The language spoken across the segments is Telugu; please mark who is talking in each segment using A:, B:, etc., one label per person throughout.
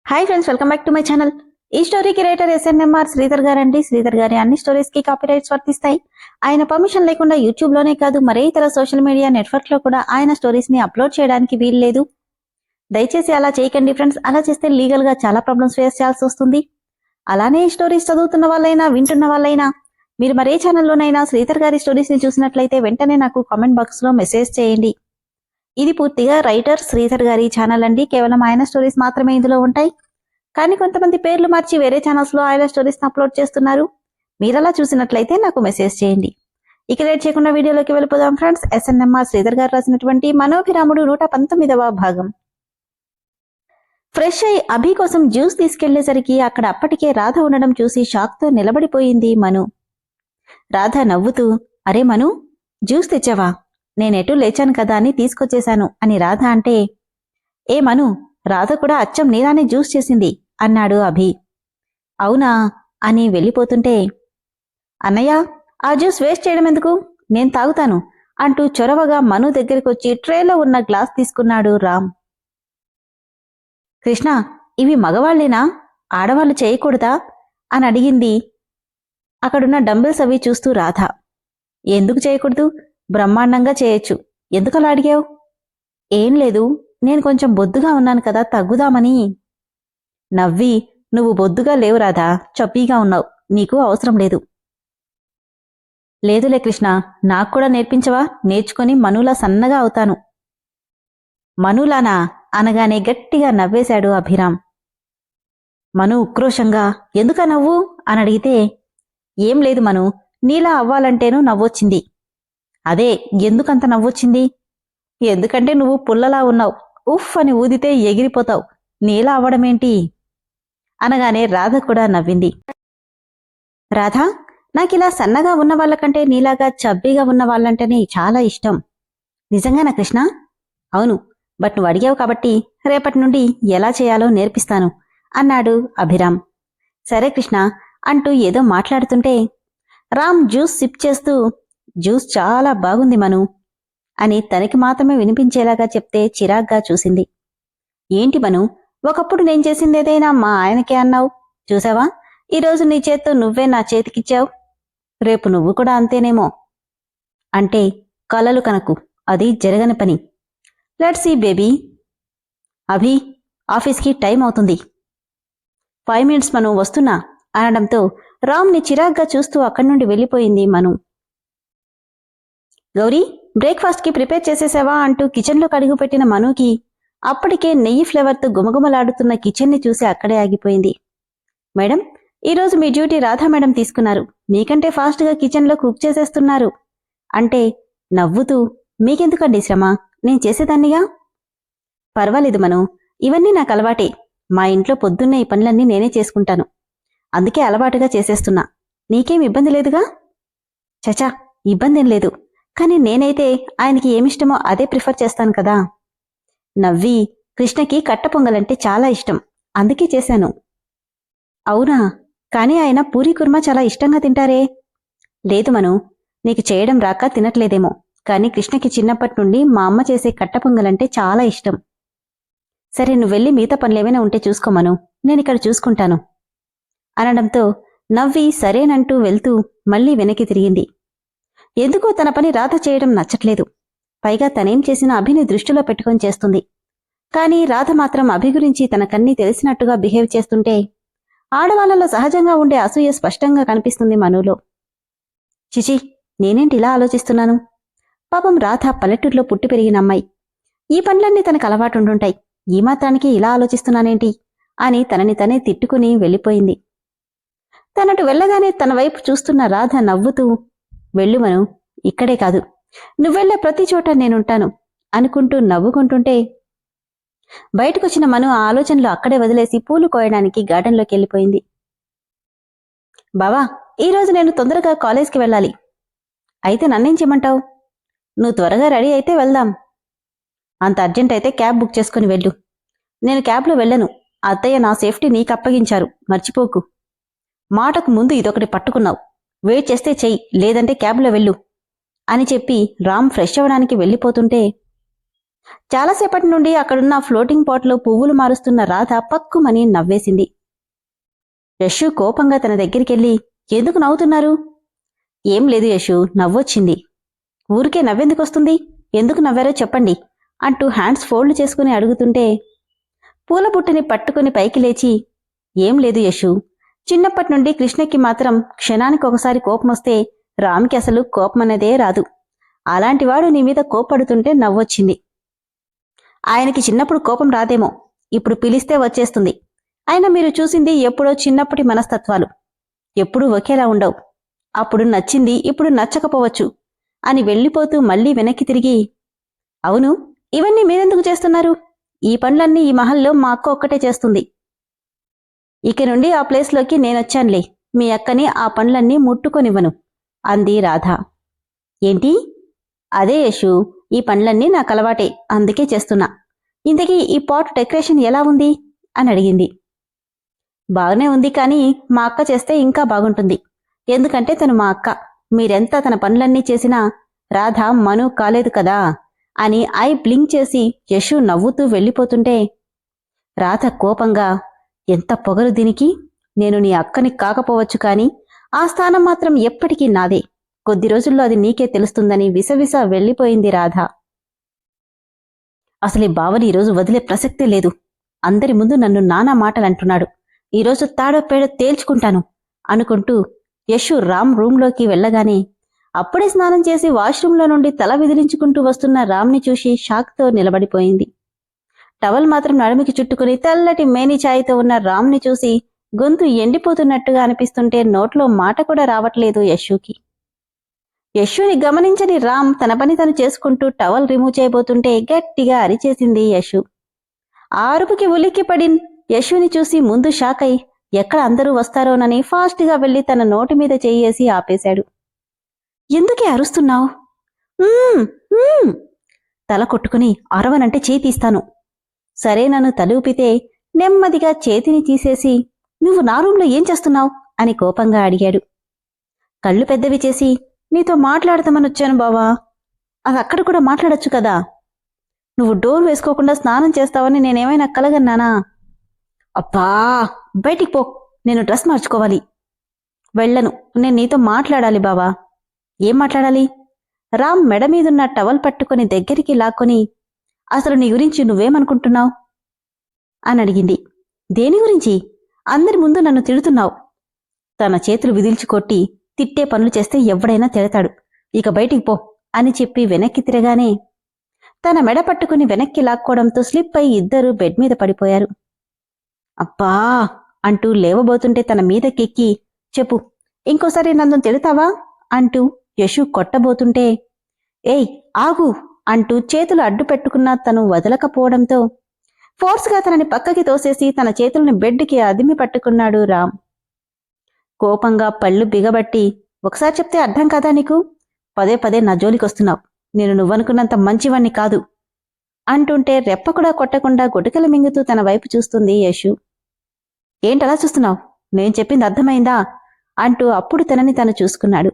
A: Hi friends, welcome back to my channel. ఈ స్టోరీకి రైటర్ ఎస్ఎన్ఎంఆర్ శ్రీధర్ గారండి. శ్రీధర్ గారి అన్ని స్టోరీస్ కి కాపీరైట్స్ వర్తిస్తాయి. ఆయన పర్మిషన్ లేకుండా యూట్యూబ్ లోనే కాదు, మరే ఇతర సోషల్ మీడియా నెట్వర్క్ లో కూడా ఆయన స్టోరీస్ ని అప్లోడ్ చేయడానికి వీల్లేదు. దయచేసి అలా చేయకండి ఫ్రెండ్స్. అలా చేస్తే లీగల్ గా చాలా ప్రాబ్లమ్స్ ఫేస్ చేయాల్సి వస్తుంది. అలానే ఈ స్టోరీస్ చదువుతున్న వాళ్ళైనా వింటున్న వాళ్ళైనా మీరు మరే ఛానల్లోనైనా శ్రీధర్ గారి స్టోరీస్ ని చూసినట్లయితే వెంటనే నాకు కామెంట్ బాక్స్ లో మెసేజ్ చేయండి. ఇది పూర్తిగా రైటర్ శ్రీధర్ గారి ఛానల్ అండి. కేవలం ఆయన స్టోరీస్ మాత్రమే ఇందులో ఉంటాయి. కానీ కొంతమంది పేర్లు మార్చి వేరే ఛానల్స్ లో ఆయన స్టోరీస్ అప్లోడ్ చేస్తున్నారు. మీరలా చూసినట్లయితే నాకు మెసేజ్ చేయండి. ఇక లేట్ చేయకుండా వీడియోలోకి వెళ్ళిపోదాం ఫ్రెండ్స్. ఎస్ఎన్ఎంఆర్ శ్రీధర్ గారు రాసినటువంటి మనోభిరాముడు 119వ భాగం. ఫ్రెష్ అయి అభి కోసం జ్యూస్ తీసుకెళ్లేసరికి అక్కడ అప్పటికే రాధ ఉండడం చూసి షాక్ తో నిలబడిపోయింది మను. రాధ నవ్వుతూ, అరే మను, జ్యూస్ తెచ్చావా? నేనెటూ లేచాను కదా అని తీసుకొచ్చేశాను అని రాధ అంటే, ఏ మను, రాధ కూడా అచ్చం నీలానే జ్యూస్ చేసింది అన్నాడు అభి. అవునా అని వెళ్ళిపోతుంటే, అన్నయ్య, ఆ జ్యూస్ వేస్ట్ చేయడం ఎందుకు, నేను తాగుతాను అంటూ చొరవగా మను దగ్గరికొచ్చి ట్రేలో ఉన్న గ్లాస్ తీసుకున్నాడు రామ్. కృష్ణ, ఇవి మగవాళ్లేనా, ఆడవాళ్లు చేయకూడదా అని అడిగింది అక్కడున్న డంబుల్స్ అవి చూస్తూ రాధ. ఎందుకు చేయకూడదు, బ్రహ్మాండంగా చేయొచ్చు. ఎందుకలా అడిగావు? ఏం లేదు, నేను కొంచెం బొద్దుగా ఉన్నాను కదా, తగ్గుదామని. నవ్వి, నువ్వు బొద్దుగా లేవు రాధా, చప్పీగా ఉన్నావు, నీకు అవసరం లేదు. లేదులే కృష్ణ, నాక్కూడా నేర్పించవా? నేర్చుకుని మనులా సన్నగా అవుతాను. మనులానా అనగానే గట్టిగా నవ్వేశాడు అభిరామ్. మను ఉక్రోషంగా, ఎందుకా నవ్వు అని అడిగితే, ఏం లేదు మను, నీలా అవ్వాలంటేనూ నవ్వొచ్చింది. అదే, ఎందుకంత నవ్వొచ్చింది? ఎందుకంటే నువ్వు పుల్లలా ఉన్నావు, ఉఫ్ అని ఊదితే ఎగిరిపోతావు, నీలా అవ్వడమేంటి అనగానే రాధ కూడా నవ్వింది. రాధ, నాకిలా సన్నగా ఉన్న వాళ్ళకంటే నీలాగా చబ్బీగా ఉన్న వాళ్ళంటేనే చాలా ఇష్టం. నిజంగానా కృష్ణ? అవును, బట్ నువ్వు అడిగావు కాబట్టి రేపటి నుండి ఎలా చేయాలో నేర్పిస్తాను అన్నాడు అభిరామ్. సరే కృష్ణ అంటూ ఏదో మాట్లాడుతుంటే రామ్ జ్యూస్ సిప్ చేస్తూ, జ్యూస్ చాలా బాగుంది మను అని తనకి మాత్రమే వినిపించేలాగా చెప్తే చిరాగ్గా చూసింది. ఏంటి మను, ఒకప్పుడు నేను చేసిందేదైనా మా ఆయనకే అన్నావు, చూసావా ఈరోజు నీ చేత్తో నువ్వే నా చేతికిచ్చావు, రేపు నువ్వు కూడా అంతేనేమో. అంటే కలలు కనకు, అది జరగని పని. Let's see baby. అభి, ఆఫీస్కి టైం అవుతుంది, 5 minutes మను, వస్తున్నా అనడంతో రామ్ని చిరాగ్గా చూస్తూ అక్కడి నుండి వెళ్ళిపోయింది మను. గౌరీ, బ్రేక్ఫాస్ట్కి ప్రిపేర్ చేసేసావా అంటూ కిచెన్లోకి అడుగుపెట్టిన మనుకి అప్పటికే నెయ్యి ఫ్లేవర్తో గుమగుమలాడుతున్న కిచెన్ని చూసి అక్కడే ఆగిపోయింది. మేడం, ఈరోజు మీ డ్యూటీ రాధా మేడం తీసుకున్నారు, మీకంటే ఫాస్ట్గా కిచెన్లో కుక్ చేసేస్తున్నారు అంటే నవ్వుతూ, మీకెందుకండి శ్రమ, నేను చేసేదాన్నిగా. పర్వాలేదు మను, ఇవన్నీ నాకు అలవాటే, మా ఇంట్లో పొద్దున్నే ఈ పనులన్నీ నేనే చేసుకుంటాను, అందుకే అలవాటుగా చేసేస్తున్నా, నీకేం ఇబ్బంది లేదుగా. చచా, ఇబ్బందేం లేదు, కానీ నేనైతే ఆయనకి ఏమిష్టమో అదే ప్రిఫర్ చేస్తాను కదా. నవ్వి, కృష్ణకి కట్ట పొంగలంటే చాలా ఇష్టం, అందుకే చేశాను. అవునా, కానీ ఆయన పూరీ కుర్మా చాలా ఇష్టంగా తింటారే. లేదు మను, నీకు చేయడం రాక తినట్లేదేమో, కానీ కృష్ణకి చిన్నప్పటి నుండి మా అమ్మ చేసే కట్ట పొంగలంటే చాలా ఇష్టం. సరే, నువ్వెళ్ళి మిగతా పనులేమైనా ఉంటే చూసుకోమను, నేనిక్కడ చూసుకుంటాను అనడంతో నవ్వి సరేనంటూ వెళ్తూ మళ్లీ వెనక్కి తిరిగింది. ఎందుకో తన పని రాధ చేయడం నచ్చట్లేదు. పైగా తనేం చేసినా అభిని దృష్టిలో పెట్టుకొని చేస్తుంది. కానీ రాధ మాత్రం అభి గురించి తనకన్నీ తెలిసినట్టుగా బిహేవ్ చేస్తుంటే ఆడవాళ్లలో సహజంగా ఉండే అసూయ స్పష్టంగా కనిపిస్తుంది మనులో. చిచి, నేనేంటి ఇలా ఆలోచిస్తున్నాను? పాపం రాధ పల్లెటూరులో పుట్టి పెరిగిన అమ్మాయి, ఈ పనులన్నీ తనకు అలవాటుండుంటాయి, ఈ మాత్రానికి ఇలా ఆలోచిస్తున్నానేంటి అని తనని తనే తిట్టుకుని వెళ్ళిపోయింది. తనటు వెళ్ళగానే తన వైపు చూస్తున్న రాధ నవ్వుతూ, వెళ్ళు మను, ఇక్కడే కాదు, నువ్వెళ్లే ప్రతి చోట నేనుంటాను అనుకుంటూ నవ్వుకుంటుంటే బయటకొచ్చిన మను ఆ ఆలోచనలు అక్కడే వదిలేసి పూలు కోయడానికి గార్డెన్లోకి వెళ్ళిపోయింది. బావా, ఈరోజు నేను తొందరగా కాలేజ్కి వెళ్ళాలి. అయితే నన్నేం చేయమంటావు? నువ్వు త్వరగా రెడీ అయితే వెళ్దాం. అంత అర్జెంట్ అయితే క్యాబ్ బుక్ చేసుకుని వెళ్ళు. నేను క్యాబ్లో వెళ్ళను, అత్తయ్య నా సేఫ్టీ నీకు అప్పగించారు, మర్చిపోకు. మాటకు ముందు ఇదొకటి పట్టుకున్నావు, వెయిట్ చేస్తే చెయ్యి, లేదంటే క్యాబ్లో వెళ్ళు అని చెప్పి రామ్ ఫ్రెష్ అవ్వడానికి వెళ్ళిపోతుంటే చాలాసేపటి నుండి అక్కడున్న ఫ్లోటింగ్ పాట్లో పువ్వులు మారుస్తున్న రాధ పక్కుమని నవ్వేసింది. యశు కోపంగా తన దగ్గరికెళ్ళి, ఎందుకు నవ్వుతున్నారు? ఏం లేదు యశు, నవ్వొచ్చింది. ఊరికే నవ్వెందుకొస్తుంది? ఎందుకు నవ్వారో చెప్పండి అంటూ హ్యాండ్స్ ఫోల్డ్ చేసుకుని అడుగుతుంటే పూల బుట్టని పట్టుకుని పైకి లేచి, ఏం లేదు యశు, చిన్నప్పటి నుండి కృష్ణకి మాత్రం క్షణానికి ఒకసారి కోపమొస్తే రామ్కి అసలు కోపమనేదే రాదు. అలాంటివాడు నీ మీద కోప్పడుతుంటే నవ్వొచ్చింది. ఆయనకి చిన్నప్పుడు కోపం రాదేమో, ఇప్పుడు పిలిస్తే వచ్చేస్తుంది. అయినా మీరు చూసింది ఎప్పుడో చిన్నప్పటి మనస్తత్వాలు, ఎప్పుడూ ఒకేలా ఉండవు. అప్పుడు నచ్చింది ఇప్పుడు నచ్చకపోవచ్చు అని వెళ్ళిపోతూ మళ్లీ వెనక్కి తిరిగి, అవును, ఇవన్నీ మీరెందుకు చేస్తున్నారు? ఈ పనులన్నీ ఈ మహల్లో మా అక్క ఒక్కటే చేస్తుంది. ఇక నుండి ఆ ప్లేస్లోకి నేనొచ్చానులే, మీ అక్కని ఆ పనులన్నీ ముట్టుకొనివ్వను అంది రాధ. ఏంటి? అదే యశు, ఈ పనులన్నీ నాకలవాటే, అందుకే చేస్తున్నా. ఇంతకీ ఈ పాట్ డెకరేషన్ ఎలా ఉంది అని అడిగింది. బాగానే ఉంది, కానీ మా అక్క చేస్తే ఇంకా బాగుంటుంది. ఎందుకంటే తను మా అక్క. మీరెంత తన పనులన్నీ చేసినా రాధ మను కాలేదు కదా అని ఐ బ్లింక్ చేసి యశు నవ్వుతూ వెళ్ళిపోతుంటే రాధ కోపంగా, ఎంత పొగరు దీనికి, నేను నీ అక్కని కాకపోవచ్చు కాని ఆ స్థానం మాత్రం ఎప్పటికీ నాదే. కొద్ది రోజుల్లో అది నీకే తెలుస్తుందని విసవిస వెళ్ళిపోయింది రాధ. అసలే బావని ఈరోజు వదిలే ప్రసక్తే లేదు. అందరి ముందు నన్ను నానా మాటలంటున్నాడు. ఈరోజు తాడో పేడో తేల్చుకుంటాను అనుకుంటూ యశు రామ్ రూంలోకి వెళ్లగానే అప్పుడే స్నానం చేసి వాష్రూంలో నుండి తల విదిలించుకుంటూ వస్తున్న రామ్ని చూసి షాక్తో నిలబడిపోయింది. టవల్ మాత్రం నడుమికి చుట్టుకుని తెల్లటి మేని ఛాయతో ఉన్న రామ్ని చూసి గొంతు ఎండిపోతున్నట్టుగా అనిపిస్తుంటే నోట్లో మాట కూడా రావట్లేదు యశుకి. యశుని గమనించని రామ్ తన పని తను చేసుకుంటూ టవల్ రిమూవ్ చేయబోతుంటే గట్టిగా అరిచేసింది యశు. ఆ అరుపుకి ఉలిక్కిపడి యశుని చూసి ముందు షాక్ అయి ఎక్కడ అందరూ వస్తారోనని ఫాస్ట్గా వెళ్లి తన నోటి మీద చెయ్యేసి ఆపేశాడు. ఎందుకే అరుస్తున్నావు? తల కొట్టుకుని అరవనంటే చేయి తీస్తాను. సరే, నన్ను తలూపితే నెమ్మదిగా చేతిని తీసేసి, నువ్వు నా రూంలో ఏం చేస్తున్నావు అని కోపంగా అడిగాడు. కళ్ళు పెద్దవి చేసి, నీతో మాట్లాడతామనొచ్చాను బావా, అది అక్కడ కూడా మాట్లాడొచ్చు కదా. నువ్వు డోర్ వేసుకోకుండా స్నానం చేస్తావని నేనేమైనా కలగన్నానా? అబ్బా, బయటికి పో, నేను డ్రెస్ మార్చుకోవాలి. వెళ్ళను, నేను నీతో మాట్లాడాలి బావా. ఏం మాట్లాడాలి? రామ్ మెడ మీదున్న టవల్ పట్టుకుని దగ్గరికి లాక్కొని, అసలు నీ గురించి నువ్వేమనుకుంటున్నావు అని అడిగింది. దేని గురించి? అందరి ముందు నన్ను తిడుతున్నావు. తన చేతులు విదిల్చుకొట్టి, తిట్టే పనులు చేస్తే ఎవడైనా తిడతాడు, ఇక బయటికి పో అని చెప్పి వెనక్కి తిరగానే తన మెడ పట్టుకుని వెనక్కి లాక్కోవడంతో స్లిప్ అయి ఇద్దరూ బెడ్ మీద పడిపోయారు. అబ్బా అంటూ లేవబోతుంటే తన మీదకెక్కి, చెప్పు, ఇంకోసారి నన్ను తిడతావా అంటూ యశు కొట్టబోతుంటే, ఏయ్ ఆగు అంటూ చేతులు అడ్డు పెట్టుకున్నా తను వదలకపోవడంతో ఫోర్స్గా తనని పక్కకి తోసేసి తన చేతుల్ని బెడ్కి అదిమి పట్టుకున్నాడు రామ్. కోపంగా పళ్ళు బిగబట్టి, ఒకసారి చెప్తే అర్థం కాదా నీకు? పదే పదే నా జోలికొస్తున్నావు. నేను నువ్వనుకున్నంత మంచివాణ్ణి కాదు అంటుంటే రెప్ప కూడా కొట్టకుండా గుటకలు మింగుతూ తన వైపు చూస్తుంది యశు. ఏంటలా చూస్తున్నావు? నేను చెప్పింది అర్థమైందా అంటూ అప్పుడు తనని తను చూసుకున్నాడు.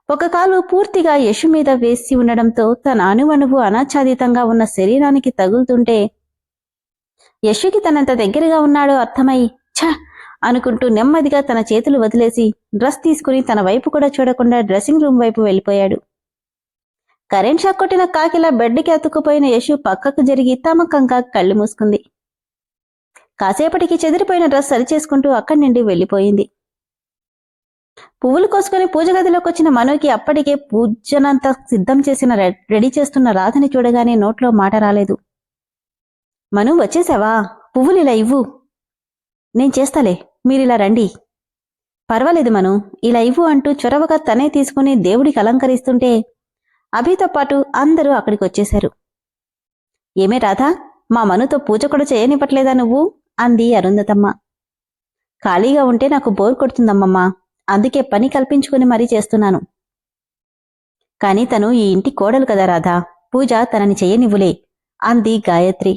A: ఒక కాలు పూర్తిగా యశు మీద వేసి ఉండడంతో తన అణువణువు అనాచ్ఛాదితంగా ఉన్న శరీరానికి తగులుతుంటే యశుకి తనంత దగ్గరగా ఉన్నాడో అర్థమై ఛ అనుకుంటూ నెమ్మదిగా తన చేతులు వదిలేసి డ్రెస్ తీసుకుని తన వైపు కూడా చూడకుండా డ్రెస్సింగ్ రూమ్ వైపు వెళ్ళిపోయాడు. కరెంట్ షాక్ కొట్టిన కాకిలా బెడ్కి అతుక్కుపోయిన యశు పక్కకు జరిగి తమకంగా కళ్ళు మూసుకుంది. కాసేపటికి చెదిరిపోయిన డ్రెస్ సరిచేసుకుంటూ అక్కడి నుండి వెళ్ళిపోయింది. పువ్వులు కోసుకుని పూజ గదిలోకొచ్చిన మనుకి అప్పటికే పూజనంతా సిద్ధం చేసిన రెడీ చేస్తున్న రాధని చూడగానే నోట్లో మాట రాలేదు. మను, వచ్చేసావా? పువ్వులు ఇలా ఇవ్వు. నేను చేస్తాలే, మీరిలా రండి. పర్వాలేదు మను, ఇలా ఇవ్వు అంటూ చొరవగా తనే తీసుకుని దేవుడికి అలంకరిస్తుంటే అభితో పాటు అందరూ అక్కడికి వచ్చేశారు. ఏమే రాధా, మా మనుతో పూజ కూడా చేయనివ్వట్లేదా నువ్వు అంది అరుంధతమ్మ. ఖాళీగా ఉంటే నాకు బోర్ కొడుతుందమ్మమ్మా, అందుకే పని కల్పించుకుని మరీ చేస్తున్నాను. కాని తను ఈ ఇంటి కోడలు కదా రాధా, పూజ తనని చెయ్యనివ్వులే అంది గాయత్రి.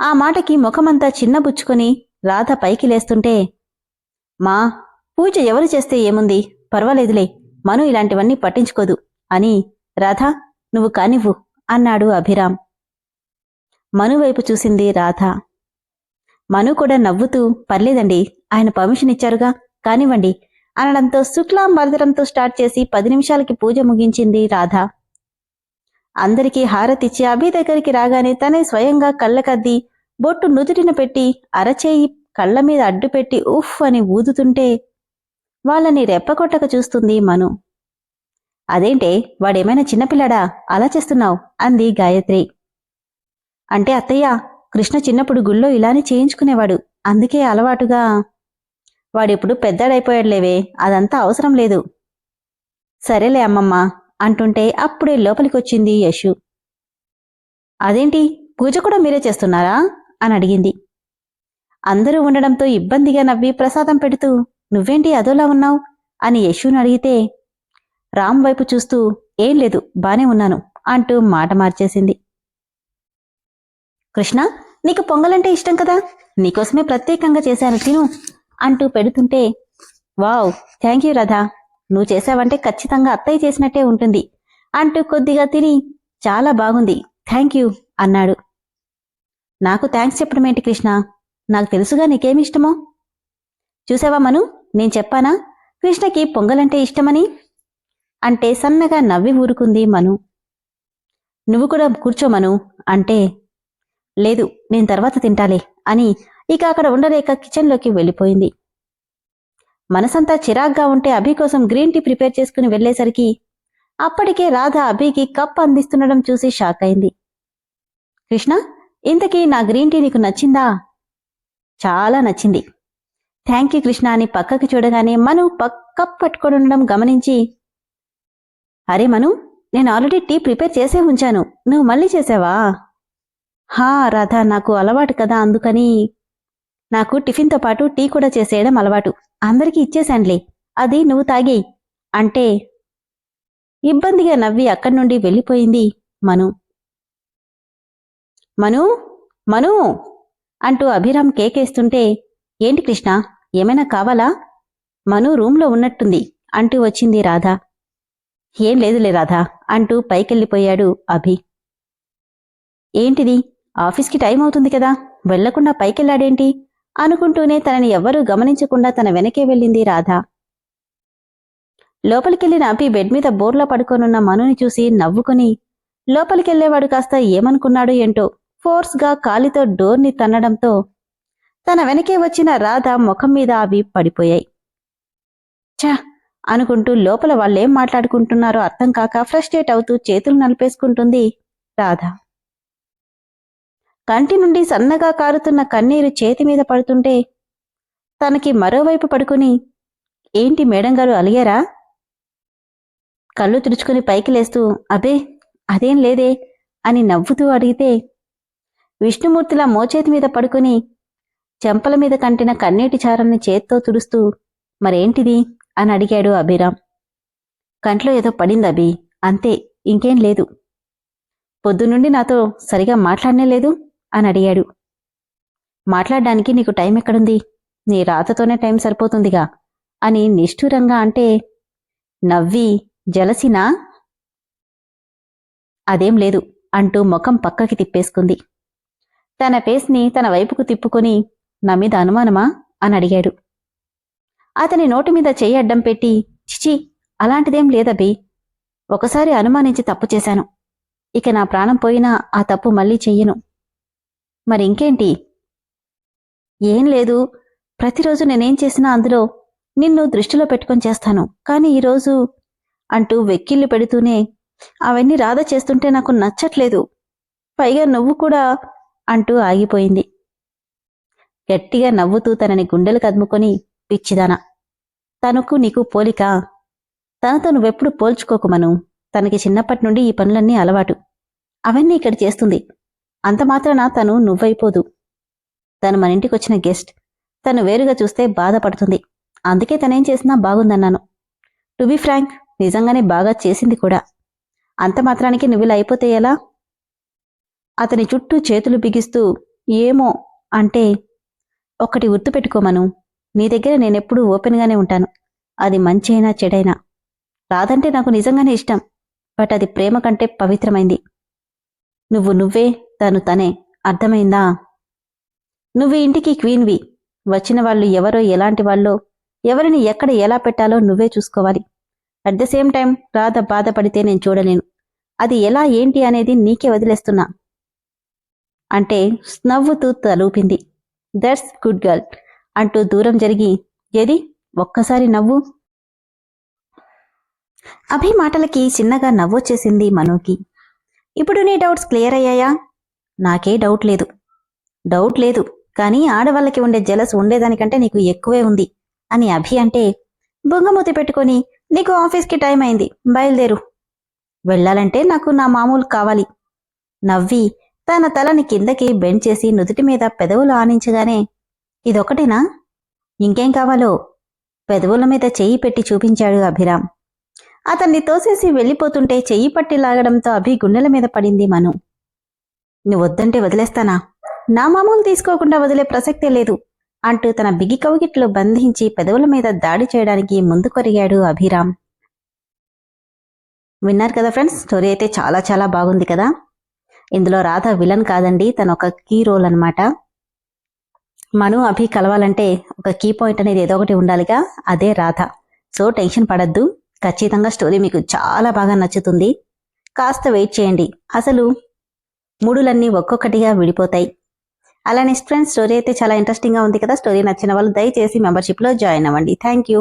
A: ఆ మాటకి ముఖమంతా చిన్నబుచ్చుకొని రాధ పైకి లేస్తుంటే, మా పూజ ఎవరు చేస్తే ఏముంది, పర్వాలేదులే, మను ఇలాంటివన్నీ పట్టించుకోదు అని, రాధా నువ్వు కానివ్వు అన్నాడు అభిరామ్. మను వైపు చూసింది రాధ. మను కూడా నవ్వుతూ పర్లేదండి, ఆయన పర్మిషన్ ఇచ్చారుగా, కానివ్వండి అనడంతో శుక్లాం వరదరంతో స్టార్ట్ చేసి 10 నిమిషాలకి పూజ ముగించింది రాధ. అందరికీ హారతిచ్చి అభి దగ్గరికి రాగానే తనే స్వయంగా కళ్ళకద్ది బొట్టు నుదుటిన పెట్టి అరచేయి కళ్ల మీద అడ్డుపెట్టి ఉఫ్ అని ఊదుతుంటే వాళ్ళని రెప్పకొట్టక చూస్తుంది మను. అదేంటే, వాడేమైనా చిన్నపిల్లాడా, అలా చేస్తున్నావు అంది గాయత్రి. అంటే అత్తయ్య, కృష్ణ చిన్నప్పుడు గుళ్ళో ఇలానే చేయించుకునేవాడు, అందుకే అలవాటుగా. వాడిప్పుడు పెద్దాడైపోయాడులేవే, అదంతా అవసరం లేదు. సరేలే అమ్మమ్మ అంటుంటే అప్పుడే లోపలికొచ్చింది యశు. అదేంటి, పూజ కూడా మీరే చేస్తున్నారా అని అడిగింది. అందరూ ఉండడంతో ఇబ్బందిగా నవ్వి ప్రసాదం పెడుతూ నువ్వేంటి అదోలా ఉన్నావు అని యశుని అడిగితే రామ్ వైపు చూస్తూ ఏం లేదు, బానే ఉన్నాను అంటూ మాట మార్చేసింది. కృష్ణ, నీకు పొంగలంటే ఇష్టం కదా, నీకోసమే ప్రత్యేకంగా చేశాను, తిను అంటూ పెడుతుంటే వావ్, థ్యాంక్ యూ రాధా, నువ్వు చేశావంటే ఖచ్చితంగా అత్తయ్య చేసినట్టే ఉంటుంది అంటూ కొద్దిగా తిని చాలా బాగుంది, థ్యాంక్ యూ అన్నాడు. నాకు థ్యాంక్స్ చెప్పడమేంటి కృష్ణ, నాకు తెలుసుగా నీకేమిష్టమో. చూసావా మను, నేను చెప్పానా కృష్ణకి పొంగలంటే ఇష్టమని అంటే సన్నగా నవ్వి ఊరుకుంది మను. నువ్వు కూడా కూర్చో మను అంటే లేదు, నేను తర్వాత తింటాలే అని ఇక అక్కడ ఉండలేక కిచెన్లోకి వెళ్ళిపోయింది. మనసంతా చిరాగ్గా ఉంటే అభి కోసం గ్రీన్ టీ ప్రిపేర్ చేసుకుని వెళ్లేసరికి అప్పటికే రాధ అభికి కప్ అందిస్తుండడం చూసి షాక్ అయింది. కృష్ణ, ఇంతకీ నా గ్రీన్ టీ నీకు నచ్చిందా? చాలా నచ్చింది. థ్యాంక్ యూ కృష్ణ అని పక్కకి చూడగానే మను కప్ పట్టుకొని ఉండడం గమనించి అరే మను, నేను ఆల్రెడీ టీ ప్రిపేర్ చేసే ఉంచాను, నువ్వు మళ్ళీ చేసావా? హా రాధా, నాకు అలవాటు కదా, అందుకని. నాకు టిఫిన్తో పాటు టీ కూడా చేసేయడం అలవాటు, అందరికీ ఇచ్చేశాన్లే, అది నువ్వు తాగేయి అంటే ఇబ్బందిగా నవ్వి అక్కడి నుండి వెళ్ళిపోయింది మను. మను మను అంటూ అభిరామ్ కేకేస్తుంటే ఏంటి కృష్ణ, ఏమైనా కావాలా? మను రూంలో ఉన్నట్టుంది అంటూ వచ్చింది రాధ. ఏం లేదులే రాధా అంటూ పైకెళ్ళిపోయాడు అభి. ఏంటిది, ఆఫీస్కి టైం అవుతుంది కదా, వెళ్లకుండా పైకెళ్లాడేంటి అనుకుంటూనే తనని ఎవ్వరూ గమనించకుండా తన వెనకే వెళ్ళింది రాధ. లోపలికెళ్లిన అభి బెడ్ మీద బోర్లా పడుకోనున్న మనుని చూసి నవ్వుకుని లోపలికెళ్లేవాడు కాస్త ఏమనుకున్నాడో ఏంటో ఫోర్స్గా కాలితో డోర్ని తన్నడంతో తన వెనకే వచ్చిన రాధ ముఖం మీద అవి పడిపోయాయి. ఛా అనుకుంటూ లోపల వాళ్ళేం మాట్లాడుకుంటున్నారో అర్థం కాక ఫ్రస్ట్రేట్ అవుతూ చేతులు నలిపేసుకుంటుంది రాధ. కంటి నుండి సన్నగా కారుతున్న కన్నీరు చేతి మీద పడుతుంటే తనకి మరోవైపు పడుకుని ఏంటి మేడంగారు అలిగారా? కళ్ళు తుడుచుకుని పైకి లేస్తూ అబే అదేం లేదే అని నవ్వుతూ అడిగితే విష్ణుమూర్తిలా మోచేతి మీద పడుకుని చెంపల మీద కంటిన కన్నీటి చారల్ని చేత్తో తుడుస్తూ మరేంటిది అని అడిగాడు అభిరామ్. కంట్లో ఏదో పడింది అభి, అంతే, ఇంకేం లేదు. పొద్దునుండి నాతో సరిగా మాట్లాడనే లేదు అని అడిగాడు. మాట్లాడ్డానికి నీకు టైం ఎక్కడుంది, నీ రాతతోనే టైం సరిపోతుందిగా అని నిష్ఠూరంగా అంటే నవ్వి జలసినా అదేం లేదు అంటూ ముఖం పక్కకి తిప్పేసుకుంది. తన ఫేస్ని తన వైపుకు తిప్పుకొని నా మీద అనుమానమా అని అడిగాడు. అతని నోటి మీద చెయ్యి అడ్డం పెట్టి చిచి అలాంటిదేం లేదబి, ఒకసారి అనుమానించి తప్పు చేశాను, ఇక నా ప్రాణం పోయినా ఆ తప్పు మళ్ళీ చెయ్యను. మరింకేంటి? ఏం లేదు, ప్రతిరోజు నేనేం చేసినా అందులో నిన్ను దృష్టిలో పెట్టుకొని చేస్తాను, కానీ ఈరోజు అంటూ వెక్కిళ్ళు పెడుతూనే అవన్నీ రాధ చేస్తుంటే నాకు నచ్చట్లేదు, పైగా నువ్వు కూడా అంటూ ఆగిపోయింది. గట్టిగా నవ్వుతూ తనని గుండెలు కదుముకొని పిచ్చిదానా, తనకు నీకు పోలిక, తనతో నువ్వెప్పుడు పోల్చుకోకు మను, తనకి చిన్నప్పటి నుండి ఈ పనులన్నీ అలవాటు, అవన్నీ ఇక్కడ చేస్తుంది, అంత మాత్రాన తను నువ్వైపోదు. తను మన ఇంటికొచ్చిన గెస్ట్, తను వేరుగా చూస్తే బాధపడుతుంది, అందుకే తనేం చేసినా బాగుందన్నాను. టు బి ఫ్రాంక్, నిజంగానే బాగా చేసింది కూడా, అంత మాత్రానికి నువ్విలా అయిపోతే ఎలా? అతని చుట్టూ చేతులు బిగిస్తూ ఏమో అంటే ఒక్కటి గుర్తుపెట్టుకోమను, నీ దగ్గర నేనెప్పుడూ ఓపెన్గానే ఉంటాను, అది మంచి అయినా చెడైనా. రాదంటే నాకు నిజంగానే ఇష్టం, బట్ అది ప్రేమ కంటే పవిత్రమైంది. నువ్వు నువ్వే, తను తనే. అర్థమైందా? నువ్వు ఈ ఇంటికి క్వీన్వి. వచ్చిన వాళ్ళు ఎవరో, ఎలాంటి వాళ్ళో, ఎవరిని ఎక్కడ ఎలా పెట్టాలో నువ్వే చూసుకోవాలి. At the same time Radha బాధపడితే నేను చూడలేను. అది ఎలా ఏంటి అనేది నీకే వదిలేస్తున్నా అంటే నవ్వుతూ తలూపింది. దట్స్ గుడ్ గర్ల్ అంటూ దూరం జరిగి, ఏది ఒక్కసారి నవ్వు. అభి మాటలకి చిన్నగా నవ్వొచ్చేసింది మనోకి. ఇప్పుడు నీ డౌట్స్ క్లియర్ అయ్యాయా? నాకే డౌట్ లేదు. డౌట్ లేదు, కానీ ఆడవాళ్ళకి ఉండే జలస్ ఉండేదానికంటే నీకు ఎక్కువే ఉంది అని అభి అంటే, బొంగమూతి పెట్టుకొని, నీకు ఆఫీస్కి టైం అయింది, బయలుదేరు. వెళ్ళాలంటే నాకు నా మామూలు కావాలి. నవ్వి తన తలని కిందకి బెండ్ చేసి నుదుటి మీద పెదవులు ఆనించగానే, ఇదొకటేనా? ఇంకేం కావాలో? పెదవుల మీద చెయ్యి పెట్టి చూపించాడు అభిరామ్. అతన్ని తోసేసి వెళ్ళిపోతుంటే చెయ్యి పట్టి లాగడంతో అభి గుండెల మీద పడింది మను. నువ్వొద్దంటే వదిలేస్తానా? నా మామూలు తీసుకోకుండా వదిలే ప్రసక్తే లేదు అంటూ తన బిగి కౌగిట్లో బంధించి పెదవుల మీద దాడి చేయడానికి ముందు కొరిగాడు అభిరామ్. విన్నారు కదా ఫ్రెండ్స్, స్టోరీ అయితే చాలా చాలా బాగుంది కదా. ఇందులో రాధ విలన్ కాదండి, తను ఒక కీ రోల్ అన్నమాట. మను అభి కలవాలంటే ఒక కీ పాయింట్ అనేది ఏదో ఒకటి ఉండాలిగా, అదే రాధ. సో టెన్షన్ పడద్దు, ఖచ్చితంగా స్టోరీ మీకు చాలా బాగా నచ్చుతుంది. కాస్త వెయిట్ చేయండి, అసలు మూడులన్నీ ఒక్కొక్కటిగా విడిపోతాయి. అలానే ఫ్రెండ్స్, స్టోరీ అయితే చాలా ఇంట్రెస్టింగ్గా ఉంది కదా. స్టోరీ నచ్చిన వాళ్ళు దయచేసి మెంబర్షిప్లో జాయిన్ అవ్వండి. Thank you.